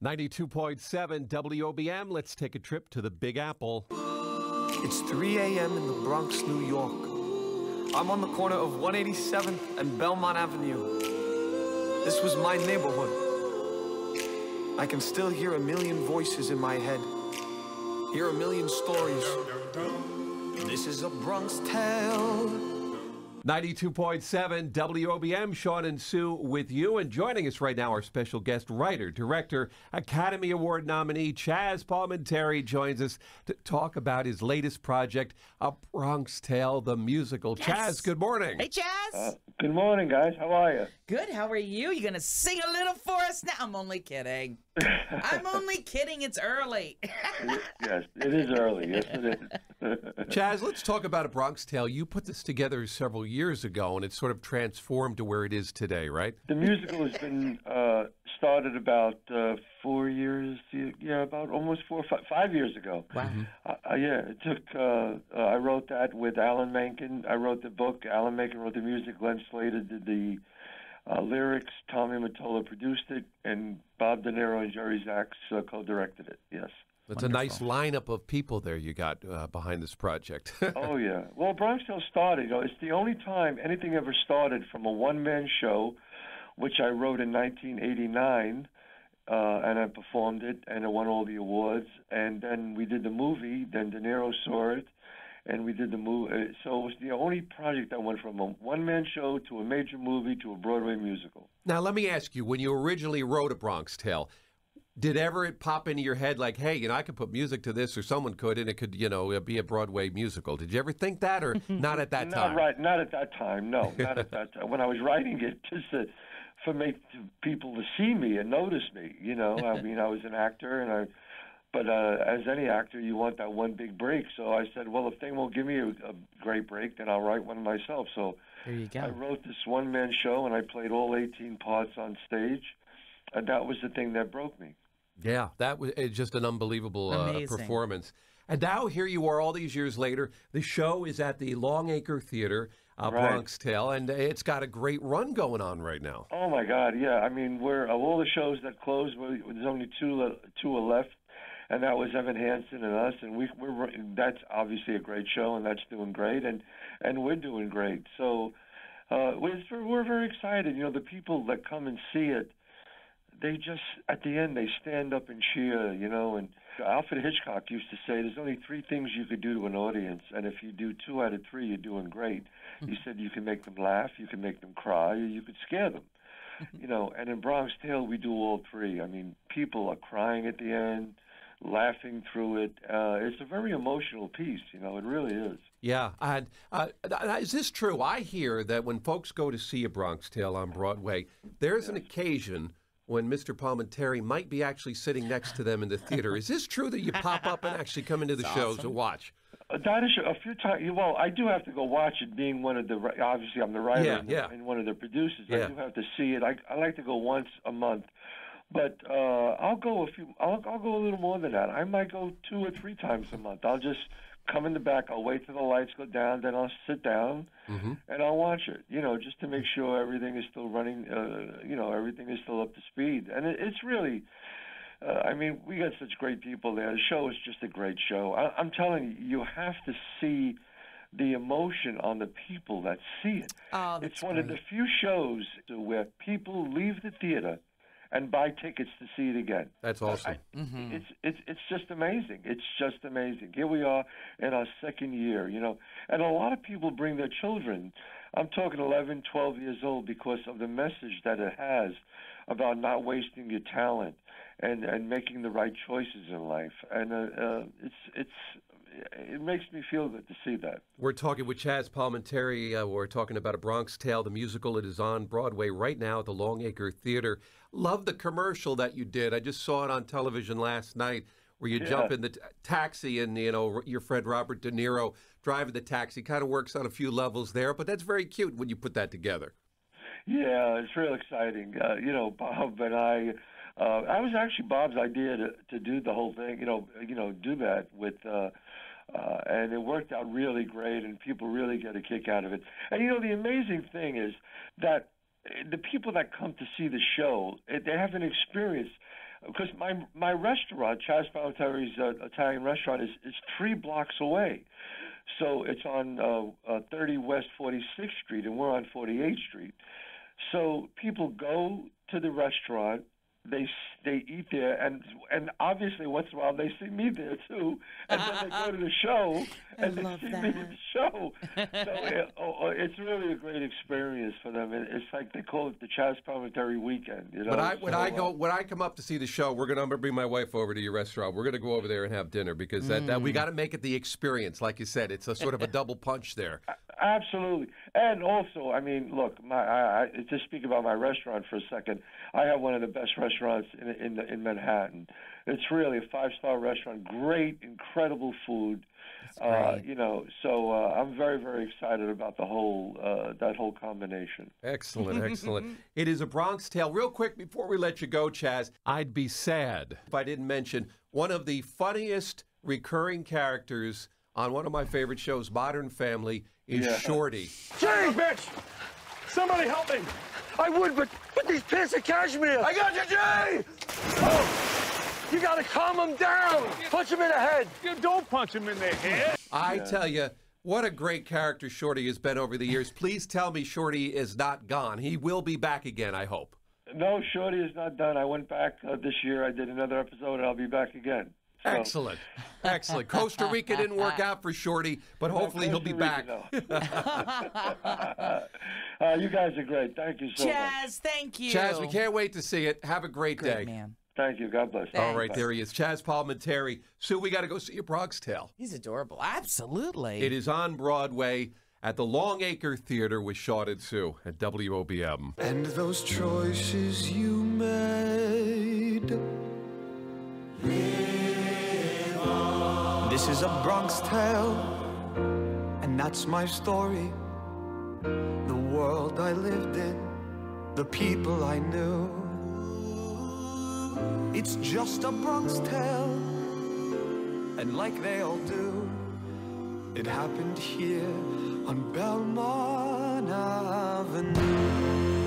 92.7 WOBM. Let's take a trip to the Big Apple. It's 3 a.m. in the Bronx, New York. I'm on the corner of 187th and Belmont Avenue. This was my neighborhood. I can still hear a million voices in my head, hear a million stories. This is a Bronx tale. 92.7 WOBM, Shawn and Sue with you. And joining us right now, our special guest writer, director, Academy Award nominee, Chazz Palminteri joins us to talk about his latest project, A Bronx Tale, the musical. Yes. Chazz, good morning. Hey, Chazz. Good morning, guys. How are you? Good. How are you? You going to sing a little for us now? I'm only kidding. I'm only kidding. It's early. Yes, it is early. Yes, it is. Chazz, let's talk about A Bronx Tale. You put this together several years ago, and it's sort of transformed to where it is today, right? The musical has been started about 4 years, about almost 5 years ago. Wow. It took, I wrote that with Alan Menken. I wrote the book. Alan Menken wrote the music. Glenn Slater did the lyrics. Tommy Mottola produced it, and Bob De Niro and Jerry Zaks co-directed it, yes. It's a nice lineup of people there you got behind this project. Oh, yeah. Well, Bronx Tale started, it's the only time anything ever started from a one-man show, which I wrote in 1989, and I performed it, and it won all the awards. And then we did the movie, then De Niro saw it, and we did the movie. So it was the only project that went from a one-man show to a major movie to a Broadway musical. Now, let me ask you, when you originally wrote A Bronx Tale, did ever it pop into your head like, hey, I could put music to this, or someone could, and it could, be a Broadway musical? Did you ever think that, or not at that time? Not at that time, no. Not at that time. When I was writing it, just for people to see me and notice me, I mean, I was an actor, but as any actor, you want that one big break. So I said, well, if they won't give me a great break, then I'll write one myself. So there you go. I wrote this one-man show, and I played all 18 parts on stage, and that was the thing that broke me. Yeah, that was just an unbelievable performance. And now here you are all these years later. The show is at the Longacre Theater, Right. Bronx Tale, and it's got a great run going on right now. Oh, my God, yeah. I mean, of all the shows that closed, there's only two are left, and that was Evan Hansen and us, and that's obviously a great show, and that's doing great, and we're doing great. So we're very excited. The people that come and see it, they just, at the end, they stand up and cheer, and Alfred Hitchcock used to say there's only three things you could do to an audience, and if you do 2 out of 3, you're doing great. He said you can make them laugh, you can make them cry, or you could scare them. And in Bronx Tale, we do all 3. I mean, people are crying at the end, laughing through it. It's a very emotional piece, it really is. Yeah. And is this true? I hear that when folks go to see A Bronx Tale on Broadway, there's an occasion when Mr. Palminteri might be actually sitting next to them in the theater. Is this true that you pop up and actually come into the shows and watch? That is a few times. Well, I do have to go watch it, being one of the, obviously I'm the writer and one of the producers. I do have to see it. I like to go once a month. But I'll go a little more than that. I might go 2 or 3 times a month. I'll just come in the back. I'll wait till the lights go down. Then I'll sit down and I'll watch it. Just to make sure everything is still running. Everything is still up to speed. And it's really, I mean, we got such great people there. The show is just a great show. I'm telling you, you have to see the emotion on the people that see it. Oh, it's one of the few shows where people leave the theater and buy tickets to see it again. That's awesome. It's just amazing. It's just amazing. Here we are in our second year, and a lot of people bring their children. I'm talking 11, 12 years old because of the message that it has about not wasting your talent and making the right choices in life. And it makes me feel good to see that. We're talking with Chazz Palminteri. We're talking about A Bronx Tale, the musical. It is on Broadway right now at the Longacre Theater. Love the commercial that you did. I just saw it on television last night where you jump in the taxi and, your friend Robert De Niro driving the taxi. Kind of works on a few levels there, but that's very cute when you put that together. Yeah, it's real exciting. Bob and I was actually Bob's idea to do the whole thing, do that with and it worked out really great, and people really get a kick out of it. And, the amazing thing is that the people that come to see the show, they have an experience because my restaurant, Chazz Palminteri's Italian restaurant, is 3 blocks away. So it's on 30 West 46th Street, and we're on 48th Street. So people go to the restaurant, they eat there, and obviously once in a while they see me there too, and then they go to the show and they see me at the show. So it's really a great experience for them. It's like they call it the Chazz Palminteri weekend. You know. When I come up to see the show, I'm gonna bring my wife over to your restaurant. We're gonna go over there and have dinner because that we got to make it the experience. Like you said, it's a sort of a double punch there. Absolutely. And also, I mean, look, to speak about my restaurant for a second, I have one of the best restaurants in Manhattan. It's really a 5-star restaurant, great, incredible food. You know, so I'm very, very excited about the whole that whole combination. Excellent, excellent. It is a Bronx Tale. Real quick before we let you go, Chazz, I'd be sad if I didn't mention one of the funniest recurring characters on one of my favorite shows, Modern Family, is Shorty. Jay, bitch! Somebody help me! I would, but these pants are cashmere! I got you, Jay! Oh, you gotta calm him down! Punch him in the head! You don't punch him in the head! I tell you, what a great character Shorty has been over the years. Please tell me Shorty is not gone. He will be back again, I hope. No, Shorty is not done. I went back this year. I did another episode, and I'll be back again. So. Excellent. Excellent. Costa Rica didn't work out for Shorty, but hopefully he'll be back. You guys are great. Thank you so much. Chazz, thank you. Chazz, we can't wait to see it. Have a great day. Man. Thank you. God bless. All right, there he is. Chazz Palminteri. Sue, we got to go see a Bronx Tale. He's adorable. Absolutely. It is on Broadway at the Longacre Theater with Shawn and Sue at WOBM. And those choices you made. This is a Bronx tale, and that's my story. The world I lived in, the people I knew. It's just a Bronx tale, and like they all do, it happened here on Belmont Avenue.